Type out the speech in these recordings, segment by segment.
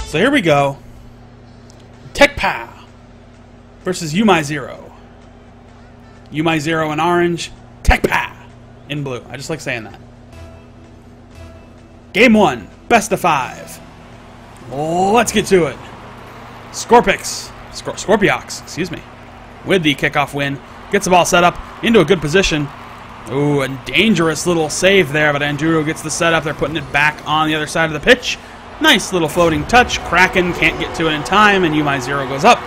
So here we go. TekPow versus YouMyZero. YouMyZero in orange, TekPow in blue. I just like saying that. Game 1, best of 5. Let's get to it. Scorpiox, excuse me, with the kickoff win. Gets the ball set up into a good position. Ooh, a dangerous little save there, but Anduro gets the setup. They're putting it back on the other side of the pitch. Nice little floating touch. Kraken can't get to it in time, and YouMyZero goes up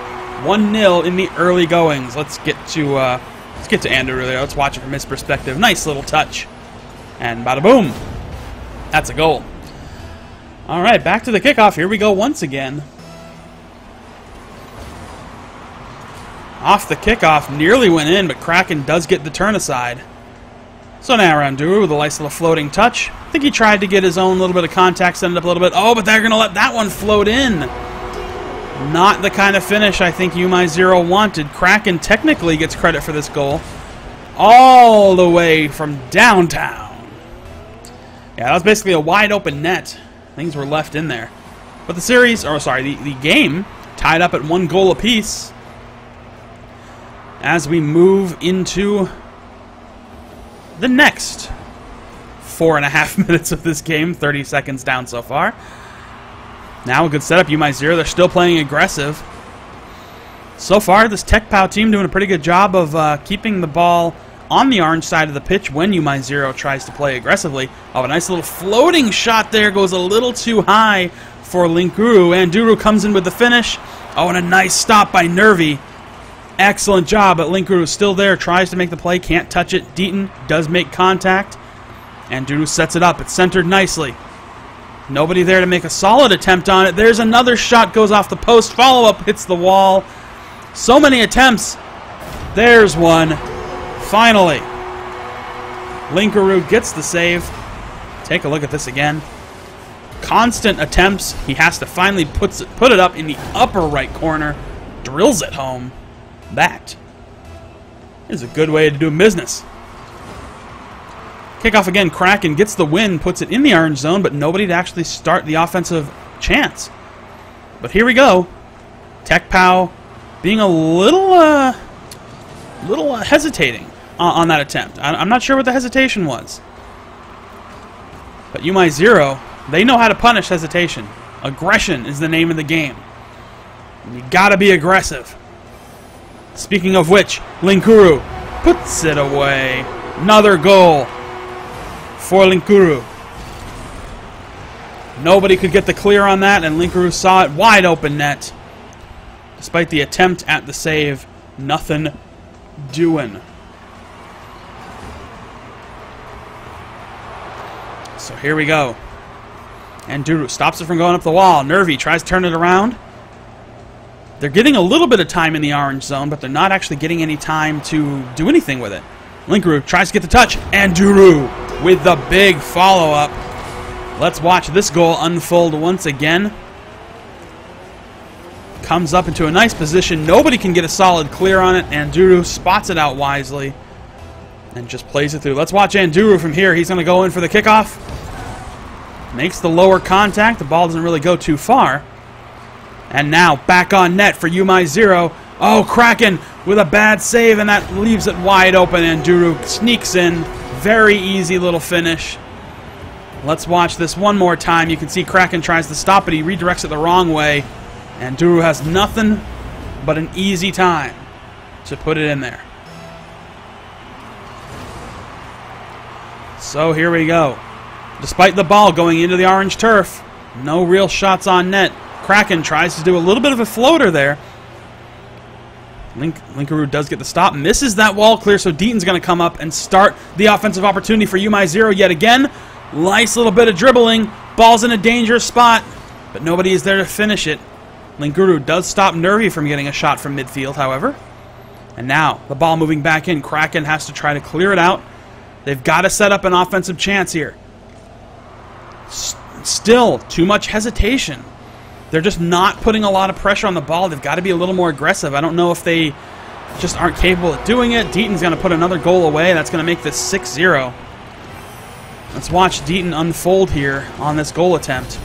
1-0 in the early goings. Let's get to Anduro there. Let's watch it from his perspective. Nice little touch, and bada boom, that's a goal. All right, back to the kickoff. Here we go once again. Off the kickoff, nearly went in, but Kraken does get the turn aside. So now Anduro with a nice little floating touch. I think he tried to get his own little bit of contact, send it up a little bit. Oh, but they're going to let that one float in. Not the kind of finish I think YouMyZero wanted. Kraken technically gets credit for this goal. All the way from downtown. Yeah, that was basically a wide open net. Things were left in there. But the game tied up at 1 goal apiece. As we move into the next 4.5 minutes of this game, 30 seconds down so far. Now a good setup, YouMyZero. They're still playing aggressive. So far, this TekPow team doing a pretty good job of keeping the ball on the orange side of the pitch when YouMyZero tries to play aggressively. Oh, a nice little floating shot there, goes a little too high for Linkuru. Anduro comes in with the finish. Oh, and a nice stop by Nervy. Excellent job, but Linkuru is still there, tries to make the play, can't touch it. Deaton does make contact. Anduro sets it up. It's centered nicely. Nobody there to make a solid attempt on it. There's another shot, goes off the post. Follow-up hits the wall. So many attempts. There's one. Finally. Linkuru gets the save. Take a look at this again. Constant attempts. He has to finally put it up in the upper right corner. Drills it home. That is a good way to do business. Kickoff again. Kraken gets the win, puts it in the orange zone, but nobody to actually start the offensive chance. But here we go. TekPow being a little hesitating on that attempt. I'm not sure what the hesitation was. But YouMyZero, they know how to punish hesitation. Aggression is the name of the game. You gotta be aggressive. Speaking of which, Linkuru puts it away. Another goal for Linkuru. Nobody could get the clear on that, and Linkuru saw it. Wide open net. Despite the attempt at the save, nothing doing. So here we go. Anduro stops it from going up the wall. Nervy tries to turn it around. They're getting a little bit of time in the orange zone, but they're not actually getting any time to do anything with it. Linkuru tries to get the touch. Anduro with the big follow-up. Let's watch this goal unfold once again. Comes up into a nice position. Nobody can get a solid clear on it. Anduro spots it out wisely and just plays it through. Let's watch Anduro from here. He's going to go in for the kickoff. Makes the lower contact. The ball doesn't really go too far. And now back on net for YouMyZero. Oh, Kraken with a bad save, and that leaves it wide open. Anduro sneaks in. Very easy little finish. Let's watch this one more time. You can see Kraken tries to stop it. He redirects it the wrong way. Anduro has nothing but an easy time to put it in there. So here we go. Despite the ball going into the orange turf, no real shots on net. Kraken tries to do a little bit of a floater there. Linkuru does get the stop. Misses that wall clear, so Deaton's going to come up and start the offensive opportunity for YouMyZero yet again. Nice little bit of dribbling. Ball's in a dangerous spot, but nobody is there to finish it. Linkuru does stop Nervy from getting a shot from midfield, however. And now, the ball moving back in. Kraken has to try to clear it out. They've got to set up an offensive chance here. Still, too much hesitation. They're just not putting a lot of pressure on the ball. They've got to be a little more aggressive. I don't know if they just aren't capable of doing it. Deaton's going to put another goal away. That's going to make this 6-0. Let's watch Deaton unfold here on this goal attempt.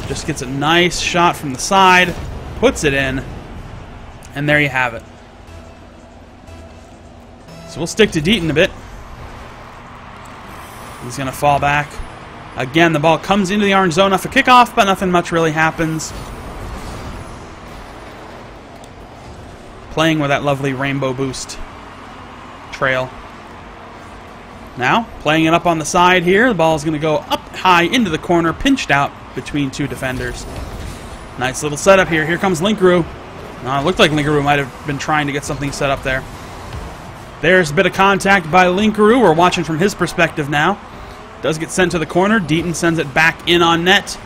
Just gets a nice shot from the side, puts it in, and there you have it. So we'll stick to Deaton a bit. He's going to fall back. Again, the ball comes into the orange zone off a kickoff, but nothing much really happens. Playing with that lovely rainbow boost trail. Now, playing it up on the side here. The ball is going to go up high into the corner, pinched out between two defenders. Nice little setup here. Here comes Linkaroo. It looked like Linkaroo might have been trying to get something set up there. There's a bit of contact by Linkaroo. We're watching from his perspective now. Does get sent to the corner. Deaton sends it back in on net.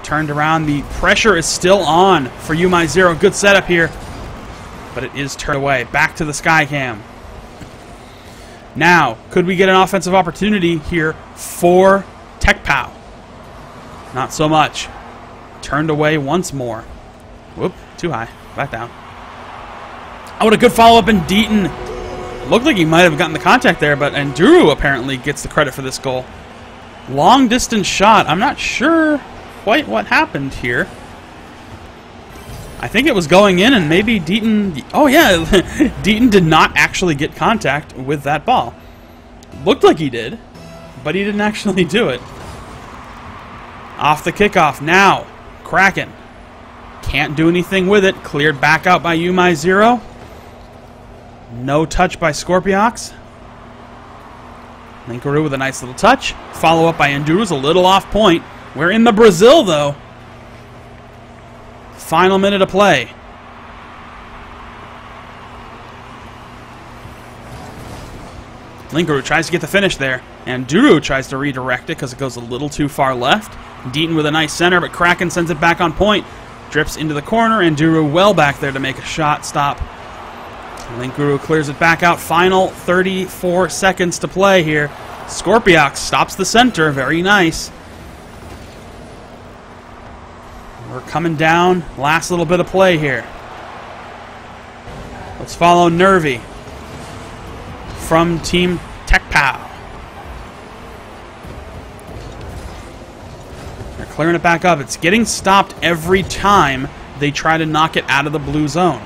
Turned around. The pressure is still on for YouMyZero. Good setup here. But it is turned away. Back to the Skycam. Now, could we get an offensive opportunity here for TekPow? Not so much. Turned away once more. Whoop, too high. Back down. Oh, what a good follow-up in Deaton. Looked like he might have gotten the contact there, but Enduro apparently gets the credit for this goal. Long distance shot. I'm not sure quite what happened here. I think it was going in, and maybe Deaton... Oh, yeah. Deaton did not actually get contact with that ball. Looked like he did, but he didn't actually do it. Off the kickoff. Now, Kraken. Can't do anything with it. Cleared back out by YouMyZero. No touch by Scorpiox. Linkaroo with a nice little touch. Follow up by Enduro's a little off point. We're in the Brazil, though. Final minute of play. Linkaroo tries to get the finish there. And Enduro tries to redirect it because it goes a little too far left. Deaton with a nice center, but Kraken sends it back on point. Drips into the corner. Enduro well back there to make a shot stop. Linkaroo clears it back out. Final 34 seconds to play here. Scorpiox stops the center. Very nice. We're coming down. Last little bit of play here. Let's follow Nervy from Team TekPow. They're clearing it back up. It's getting stopped every time they try to knock it out of the blue zone.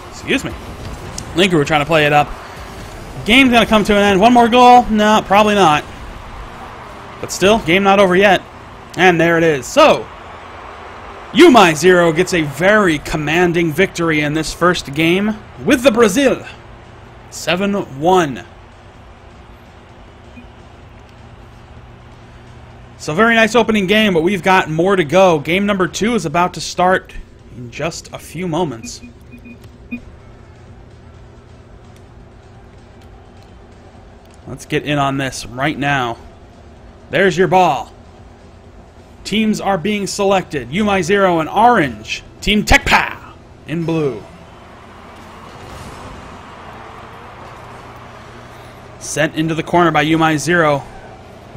Excuse me. Linkaroo trying to play it up. Game's going to come to an end. One more goal? No, probably not. But still, game not over yet. And there it is. So, YouMyZero gets a very commanding victory in this first game with the Brazil. 7-1. So, very nice opening game, but we've got more to go. Game number 2 is about to start in just a few moments. Let's get in on this right now. There's your ball. Teams are being selected. YouMyZero in orange. Team TekPow in blue. Sent into the corner by YouMyZero.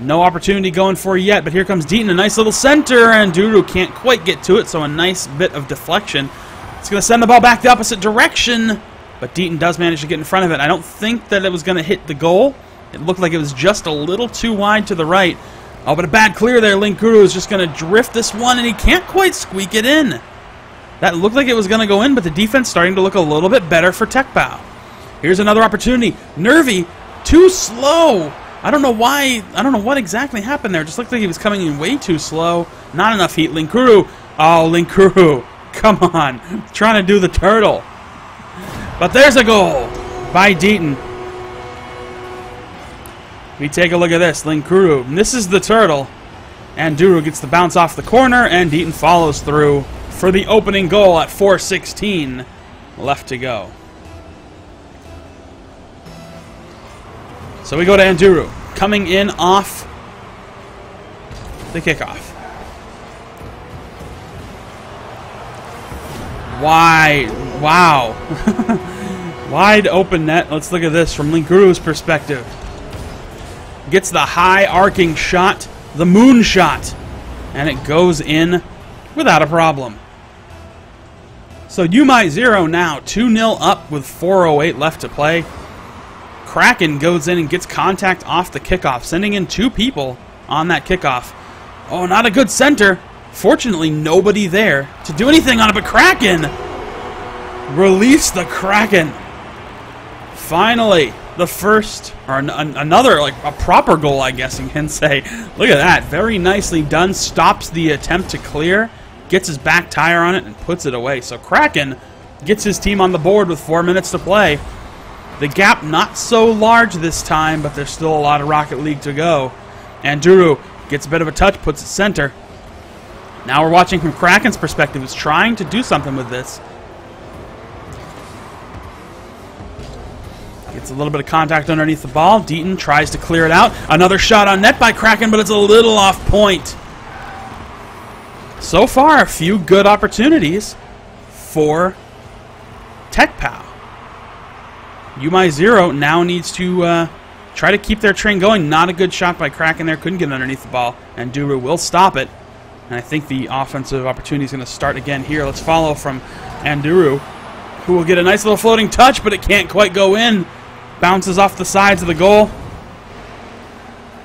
No opportunity going for it yet, but here comes Deaton. A nice little center, and Duru can't quite get to it, so a nice bit of deflection. It's going to send the ball back the opposite direction, but Deaton does manage to get in front of it. I don't think that it was going to hit the goal. It looked like it was just a little too wide to the right. Oh, but a bad clear there. Linkaroo is just going to drift this one, and he can't quite squeak it in. That looked like it was going to go in, but the defense starting to look a little bit better for TekPow. Here's another opportunity. Nervy, too slow. I don't know why. I don't know what exactly happened there. It just looked like he was coming in way too slow. Not enough heat. Linkaroo. Oh, Linkaroo. Come on. Trying to do the turtle. But there's a goal by Deaton. We take a look at this. Linkaroo misses the turtle. And Duru gets the bounce off the corner. And Deaton follows through for the opening goal at 4:16 left to go. So we go to Enduro, coming in off the kickoff. Wide. Wow. Wide open net. Let's look at this from Linkaroo's perspective. Gets the high arcing shot, the moon shot, and it goes in without a problem. So YouMyZero now 2-0 up with 4:08 left to play. Kraken goes in and gets contact off the kickoff, sending in 2 people on that kickoff. Oh, not a good center. Fortunately, nobody there to do anything on it, but Kraken! Release the Kraken! Finally, the first, or another, like a proper goal, I guess you can say. Look at that. Very nicely done. Stops the attempt to clear, gets his back tire on it, and puts it away. So Kraken gets his team on the board with 4 minutes to play. The gap not so large this time, but there's still a lot of Rocket League to go. Anduru gets a bit of a touch, puts it center. Now we're watching from Kraken's perspective, who's trying to do something with this. Gets a little bit of contact underneath the ball. Deaton tries to clear it out. Another shot on net by Kraken, but it's a little off point. So far, a few good opportunities for TekPow. YouMyZero now needs to try to keep their train going. Not a good shot by Kraken there. Couldn't get underneath the ball. And Duru will stop it. And I think the offensive opportunity is going to start again here. Let's follow from Anduru, who will get a nice little floating touch, but it can't quite go in. Bounces off the sides of the goal.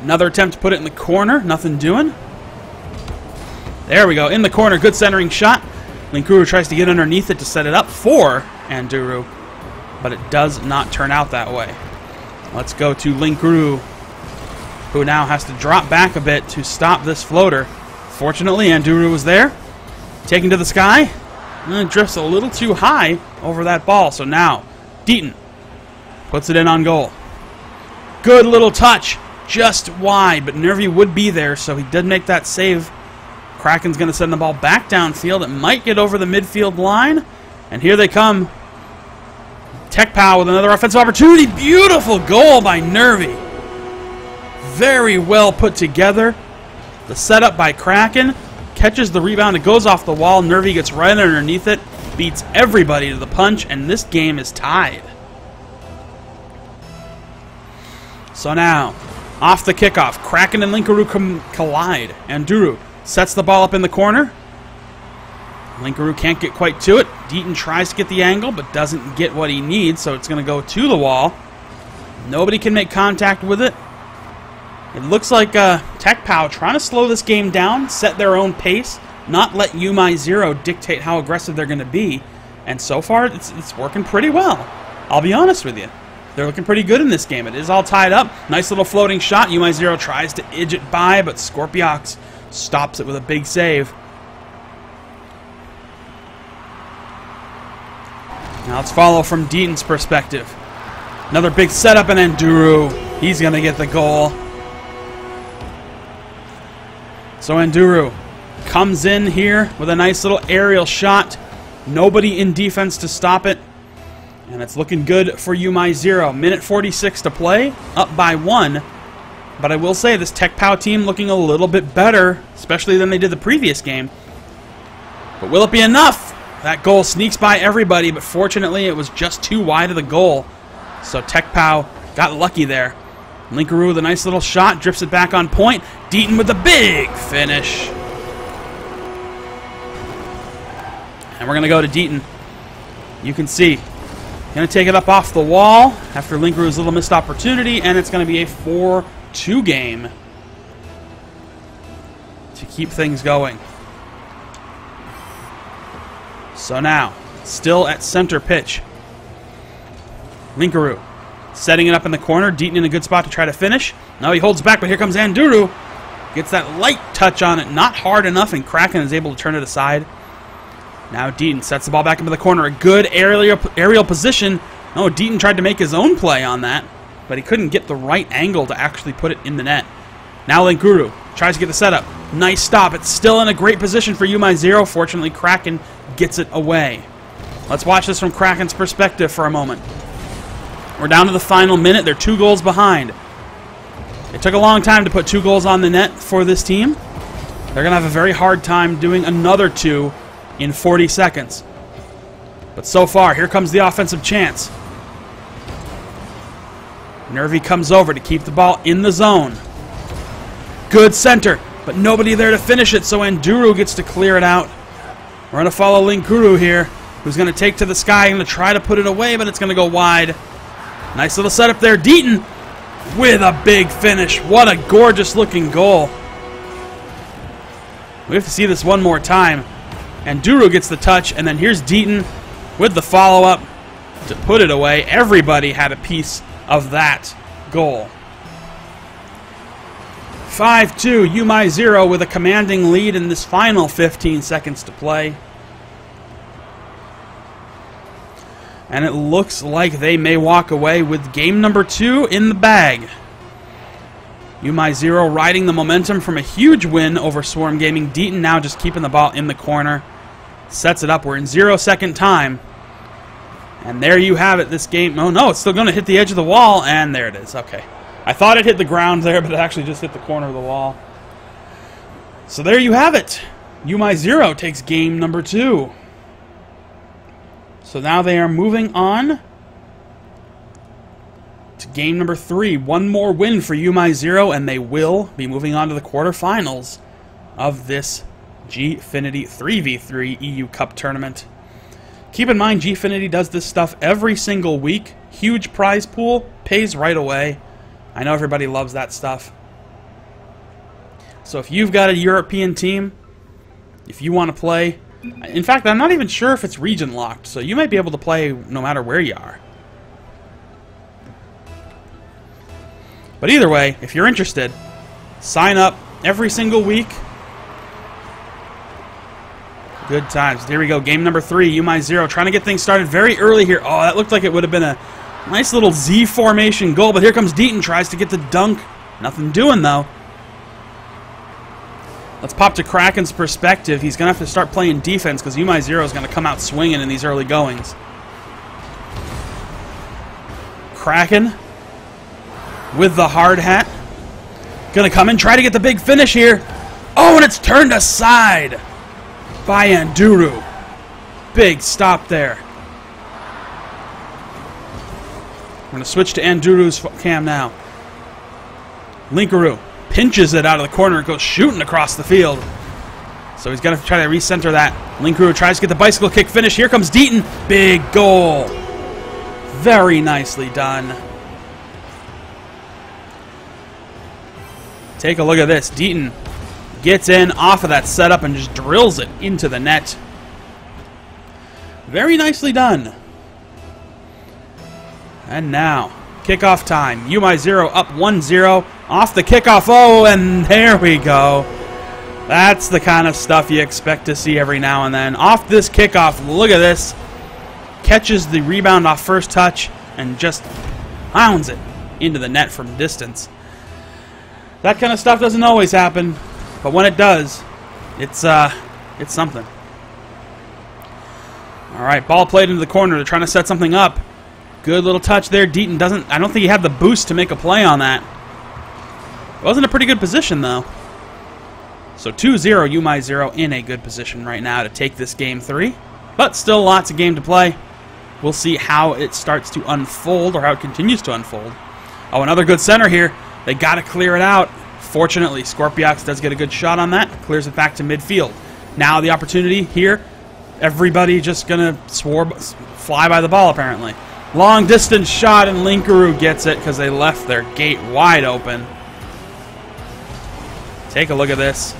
Another attempt to put it in the corner. Nothing doing. There we go. In the corner. Good centering shot. Linkuru tries to get underneath it to set it up for Anduru, but it does not turn out that way. Let's go to Linkuru, who now has to drop back a bit to stop this floater. Fortunately, Anduru was there. Taken to the sky. And it drifts a little too high over that ball. So now, Deaton puts it in on goal. Good little touch. Just wide, but Nervy would be there, so he did make that save. Kraken's going to send the ball back downfield. It might get over the midfield line. And here they come. TekPow with another offensive opportunity. Beautiful goal by Nervy. Very well put together. The setup by Kraken. Catches the rebound. It goes off the wall. Nervy gets right underneath it. Beats everybody to the punch. And this game is tied. So now, off the kickoff, Kraken and Linkuru collide. Anduru sets the ball up in the corner. Linkuru can't get quite to it. Deaton tries to get the angle, but doesn't get what he needs, so it's going to go to the wall. Nobody can make contact with it. It looks like TekPow trying to slow this game down, set their own pace, not let YouMyZero dictate how aggressive they're going to be. And so far, it's working pretty well. I'll be honest with you. They're looking pretty good in this game. It is all tied up. Nice little floating shot. YouMyZero tries to edge it by, but Scorpiox stops it with a big save. Now let's follow from Deaton's perspective. Another big setup, and Anduru, he's going to get the goal. So Anduru comes in here with a nice little aerial shot. Nobody in defense to stop it. And it's looking good for YouMyZero. Minute 46 to play, up by 1. But I will say this TekPow team looking a little bit better, especially than they did the previous game. But will it be enough? That goal sneaks by everybody, but fortunately it was just too wide of the goal. So TekPow got lucky there. Linkuru with a nice little shot, drifts it back on point. Deaton with a big finish. And we're going to go to Deaton. You can see, going to take it up off the wall after Linkuru's little missed opportunity, and it's going to be a 4-2 game to keep things going. So now, still at center pitch. Linkuru setting it up in the corner. Deaton in a good spot to try to finish. Now he holds back, but here comes Anduru. Gets that light touch on it, not hard enough, and Kraken is able to turn it aside. Now Deaton sets the ball back into the corner. A good aerial position. Oh, Deaton tried to make his own play on that, but he couldn't get the right angle to actually put it in the net. Now Linkuru tries to get the setup. Nice stop. It's still in a great position for YouMyZero. Fortunately, Kraken gets it away. Let's watch this from Kraken's perspective for a moment. We're down to the final minute. They're 2 goals behind. It took a long time to put 2 goals on the net for this team. They're going to have a very hard time doing another 2 in 40 seconds. But so far, here comes the offensive chance. Nervy comes over to keep the ball in the zone. Good center, but nobody there to finish it, so Anduru gets to clear it out. We're going to follow Linkuru here, who's going to take to the sky and try to put it away, but it's going to go wide. Nice little setup there. Deaton with a big finish. What a gorgeous looking goal. We have to see this one more time. And Duru gets the touch, and then here's Deaton with the follow-up to put it away. Everybody had a piece of that goal. 5-2, YouMyZero with a commanding lead in this final 15 seconds to play. And it looks like they may walk away with game number 2 in the bag. YouMyZero riding the momentum from a huge win over Swarm Gaming. Deaton now just keeping the ball in the corner. Sets it up. We're in 0-second time. And there you have it, this game. Oh no, it's still going to hit the edge of the wall. And there it is. Okay. I thought it hit the ground there, but it actually just hit the corner of the wall. So there you have it. YouMyZero takes game number 2. So now they are moving on to game number 3. One more win for YouMyZero, and they will be moving on to the quarterfinals of this Gfinity 3v3 EU Cup tournament. Keep in mind, Gfinity does this stuff every single week. Huge prize pool, pays right away. I know everybody loves that stuff. So if you've got a European team, if you want to play... In fact, I'm not even sure if it's region locked, so you might be able to play no matter where you are. But either way, if you're interested, sign up every single week. Good times. Here we go. Game number 3, YouMyZero trying to get things started very early here. Oh, that looked like it would have been a nice little Z formation goal, but here comes Deaton, tries to get the dunk. Nothing doing, though. Let's pop to Kraken's perspective. He's going to have to start playing defense because YouMyZero is going to come out swinging in these early goings. Kraken with the hard hat. Going to come in, try to get the big finish here. Oh, and it's turned aside by Anduru. Big stop there. We're going to switch to Anduru's cam now. Linkaroo pinches it out of the corner and goes shooting across the field. So he's going to try to recenter that. Linkaroo tries to get the bicycle kick finish. Here comes Deaton. Big goal. Very nicely done. Take a look at this. Deaton gets in off of that setup and just drills it into the net. Very nicely done. And now, kickoff time. YouMyZero up 1-0 off the kickoff. Oh, and there we go. That's the kind of stuff you expect to see every now and then. Off this kickoff, look at this. Catches the rebound off first touch and just pounds it into the net from distance. That kind of stuff doesn't always happen, but when it does, it's something. All right, ball played into the corner. They're trying to set something up. Good little touch there. Deaton doesn't... I don't think he had the boost to make a play on that. It wasn't a pretty good position, though. So 2-0, YouMyZero in a good position right now to take this game 3. But still lots of game to play. We'll see how it starts to unfold, or how it continues to unfold. Oh, another good center here. They got to clear it out. Fortunately, Scorpiox does get a good shot on that. Clears it back to midfield. Now the opportunity here. Everybody just going to fly by the ball, apparently. Long distance shot, and Linkaroo gets it because they left their gate wide open. Take a look at this.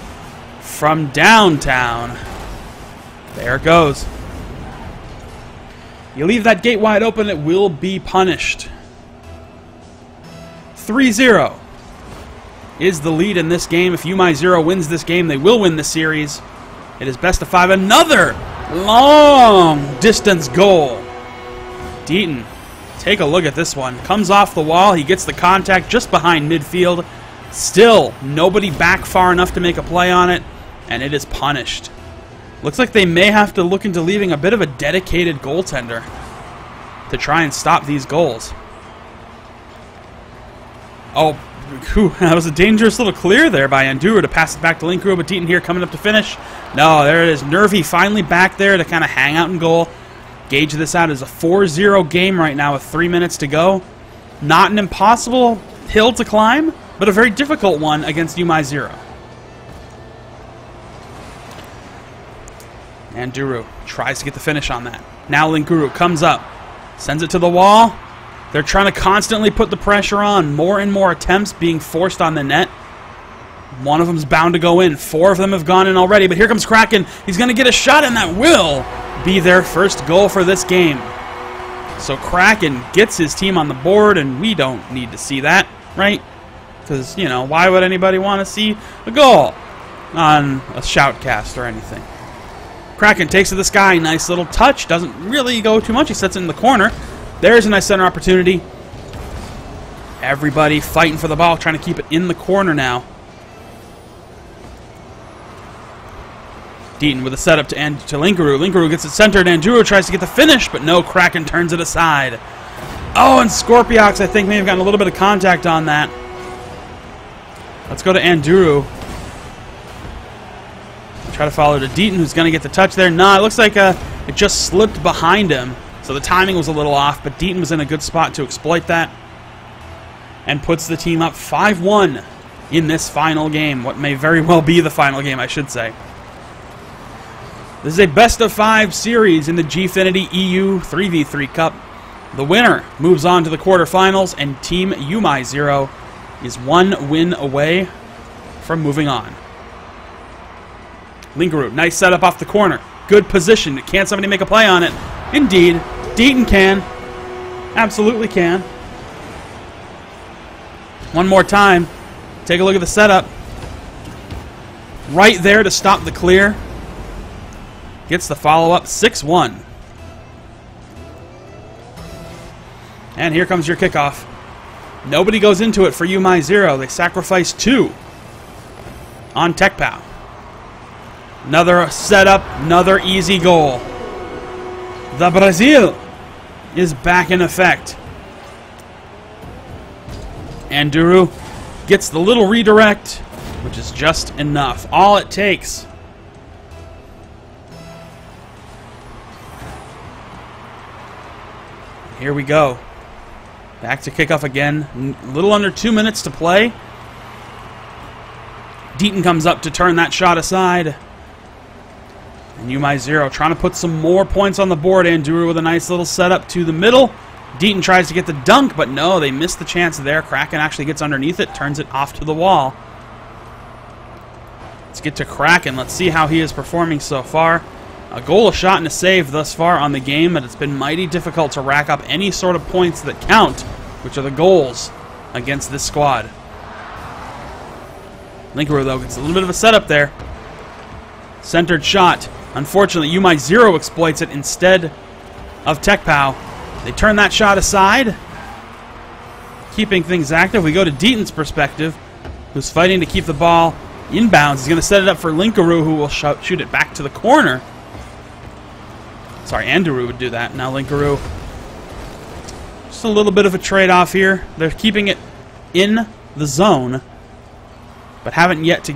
From downtown. There it goes. You leave that gate wide open, it will be punished. 3-0 is the lead in this game. If YouMyZero wins this game, they will win the series. It is best of 5. Another long distance goal. Deaton, take a look at this one. Comes off the wall. He gets the contact just behind midfield. Still, nobody back far enough to make a play on it, and it is punished. Looks like they may have to look into leaving a bit of a dedicated goaltender to try and stop these goals. Oh, whew, that was a dangerous little clear there by Anduru to pass it back to Linkaroo, but Deaton here coming up to finish. No, there it is. Nervy finally back there to kind of hang out in goal. Gauge this out as a 4-0 game right now with 3 minutes to go. Not an impossible hill to climb, but a very difficult one against YouMyZero. Anduru tries to get the finish on that. Now Linkaroo comes up, sends it to the wall. They're trying to constantly put the pressure on. More and more attempts being forced on the net. One of them's bound to go in. 4 of them have gone in already, but here comes Kraken. He's going to get a shot, and that will be their first goal for this game. So Kraken gets his team on the board, and we don't need to see that, right? Because, you know, why would anybody want to see a goal on a Shoutcast or anything? Kraken takes to the sky. Nice little touch. Doesn't really go too much. He sets it in the corner. There's a nice center opportunity. Everybody fighting for the ball, trying to keep it in the corner now. Deaton with a setup to Linkaroo. Linkaroo gets it centered. Anduro tries to get the finish, but no, Kraken turns it aside. Oh, and Scorpiox, I think, may have gotten a little bit of contact on that. Let's go to Anduro. Try to follow to Deaton, who's going to get the touch there. Nah, it looks like it just slipped behind him. So the timing was a little off, but Deaton was in a good spot to exploit that. And puts the team up 5-1 in this final game. What may very well be the final game, I should say. This is a best-of-5 series in the Gfinity EU 3v3 Cup. The winner moves on to the quarterfinals, and Team YouMyZero is 1 win away from moving on. Linkaroo, nice setup off the corner. Good position. Can somebody make a play on it? Indeed. Deaton can. Absolutely can. One more time. Take a look at the setup. Right there to stop the clear. Gets the follow-up, 6-1. And here comes your kickoff. Nobody goes into it for YouMyZero. They sacrifice 2 on TekPow. Another setup, another easy goal. The Brazil is back in effect. Anduro gets the little redirect, which is just enough. All it takes. Here we go. Back to kickoff again. A little under 2 minutes to play. Deaton comes up to turn that shot aside. And YouMyZero trying to put some more points on the board. Anduro with a nice little setup to the middle. Deaton tries to get the dunk, but no, they missed the chance there. Kraken actually gets underneath it, turns it off to the wall. Let's get to Kraken. Let's see how he is performing so far. A goal, a shot, and a save thus far on the game, but it's been mighty difficult to rack up any sort of points that count, which are the goals against this squad. Linkaroo, though, gets a little bit of a setup there. Centered shot. Unfortunately, YouMyZero exploits it instead of TekPow. They turn that shot aside, keeping things active. We go to Deaton's perspective, who's fighting to keep the ball inbounds. He's going to set it up for Linkaroo, who will shoot it back to the corner. Sorry, Anduro would do that. Now Linkaroo. Just a little bit of a trade-off here. They're keeping it in the zone, but have yet to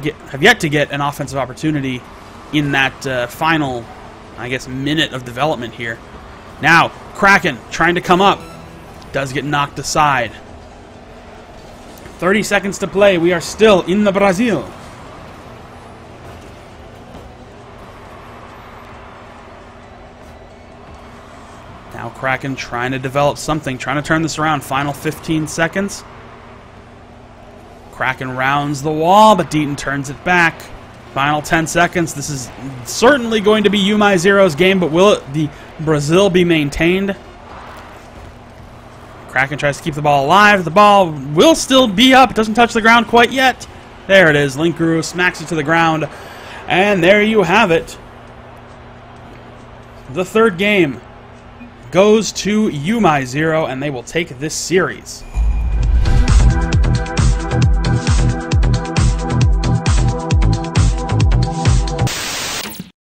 get an offensive opportunity in that final, I guess, minute of development here. Now, Kraken trying to come up. Does get knocked aside. 30 seconds to play. We are still in the Brazil. Now Kraken trying to develop something, trying to turn this around. Final 15 seconds. Kraken rounds the wall, but Deaton turns it back. Final 10 seconds. This is certainly going to be YouMyZero's game, but will the Brazil be maintained? Kraken tries to keep the ball alive. The ball will still be up. It doesn't touch the ground quite yet. There it is. Linkaroo smacks it to the ground. And there you have it. The third game goes to YouMyZero, and they will take this series.